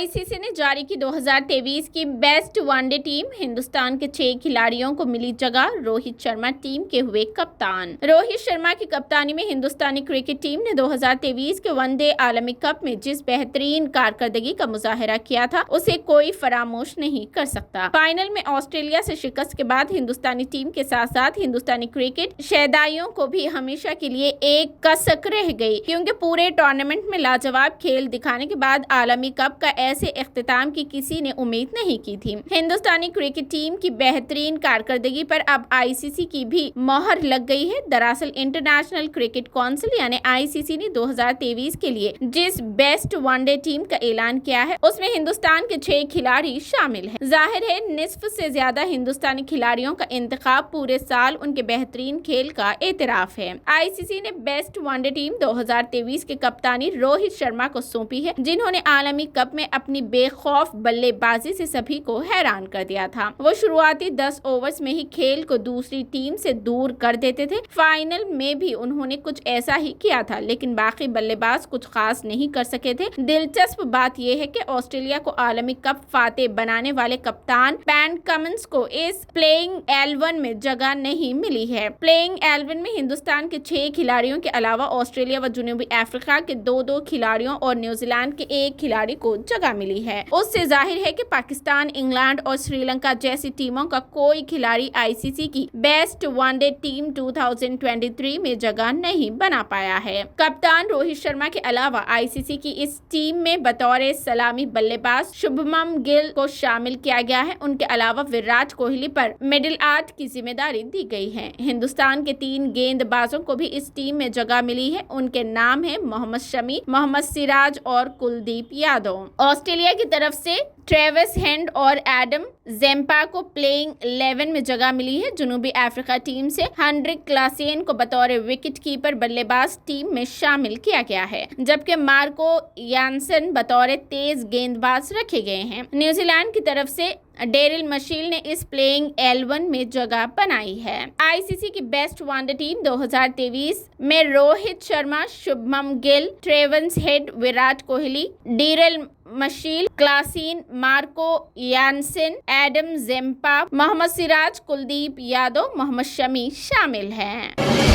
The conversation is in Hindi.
आईसीसी ने जारी की 2023 की बेस्ट वनडे टीम। हिंदुस्तान के 6 खिलाड़ियों को मिली जगह। रोहित शर्मा टीम के हुए कप्तान। रोहित शर्मा की कप्तानी में हिंदुस्तानी क्रिकेट टीम ने 2023 के वनडे आलमी कप में जिस बेहतरीन कारकर्दगी का मुजाहरा किया था उसे कोई फरामोश नहीं कर सकता। फाइनल में ऑस्ट्रेलिया से शिकस्त के बाद हिंदुस्तानी टीम के साथ साथ हिंदुस्तानी क्रिकेट शहदाइयों को भी हमेशा के लिए एक कसक रह गई, क्योंकि पूरे टूर्नामेंट में लाजवाब खेल दिखाने के बाद आलमी कप का ऐसे इख्तिताम की किसी ने उम्मीद नहीं की थी। हिंदुस्तानी क्रिकेट टीम की बेहतरीन कारकर्दगी पर अब आईसीसी की भी मोहर लग गई है। दरअसल इंटरनेशनल क्रिकेट काउंसिल यानी आईसीसी ने 2023 के लिए जिस बेस्ट वनडे टीम का ऐलान किया है उसमें हिंदुस्तान के 6 खिलाड़ी शामिल हैं। जाहिर है निस्फ से ज्यादा हिंदुस्तानी खिलाड़ियों का इंतखाब पूरे साल उनके बेहतरीन खेल का एतराफ है। आईसीसी ने बेस्ट वनडे टीम 2023 के कप्तानी रोहित शर्मा को सौंपी है, जिन्होंने आलमी कप में अपनी बेखौफ बल्लेबाजी से सभी को हैरान कर दिया था। वो शुरुआती 10 ओवर्स में ही खेल को दूसरी टीम से दूर कर देते थे। फाइनल में भी उन्होंने कुछ ऐसा ही किया था, लेकिन बाकी बल्लेबाज कुछ खास नहीं कर सके थे। दिलचस्प बात यह है कि ऑस्ट्रेलिया को आलमी कप फातेह बनाने वाले कप्तान पैट कमिंस को इस प्लेइंग 11 में जगह नहीं मिली है। प्लेइंग 11 में हिंदुस्तान के 6 खिलाड़ियों के अलावा ऑस्ट्रेलिया व जनूबी अफ्रीका के 2-2 खिलाड़ियों और न्यूजीलैंड के 1 खिलाड़ी को जगह मिली है। उससे जाहिर है कि पाकिस्तान, इंग्लैंड और श्रीलंका जैसी टीमों का कोई खिलाड़ी आईसीसी की बेस्ट वनडे टीम 2023 में जगह नहीं बना पाया है। कप्तान रोहित शर्मा के अलावा आईसीसी की इस टीम में बतौर सलामी बल्लेबाज शुभमन गिल को शामिल किया गया है। उनके अलावा विराट कोहली पर मिडिल आर्ट की जिम्मेदारी दी गई है। हिंदुस्तान के 3 गेंदबाजों को भी इस टीम में जगह मिली है। उनके नाम है मोहम्मद शमी, मोहम्मद सिराज और कुलदीप यादव। ऑस्ट्रेलिया की तरफ से ट्रेविस हेड और एडम जेम्पा को प्लेइंग 11 में जगह मिली है। जनूबी अफ्रीका टीम से हेनरिक क्लासेन को बतौर विकेट कीपर बल्लेबाज टीम में शामिल किया गया है, जबकि मार्को यानसन बतौर तेज गेंदबाज रखे गए हैं। न्यूजीलैंड की तरफ से डेरिल मशील ने इस प्लेइंग 11 में जगह बनाई है। आईसीसी की बेस्ट वनडे टीम 2023 में Rohit Sharma, Shubman Gill, Travis Head, Virat Kohli, Daryl Mitchell, Klaasen, Marco Jansen, Adam Zampa, Mohammed Siraj, Kuldeep Yadav, Mohammed Shami शामिल हैं।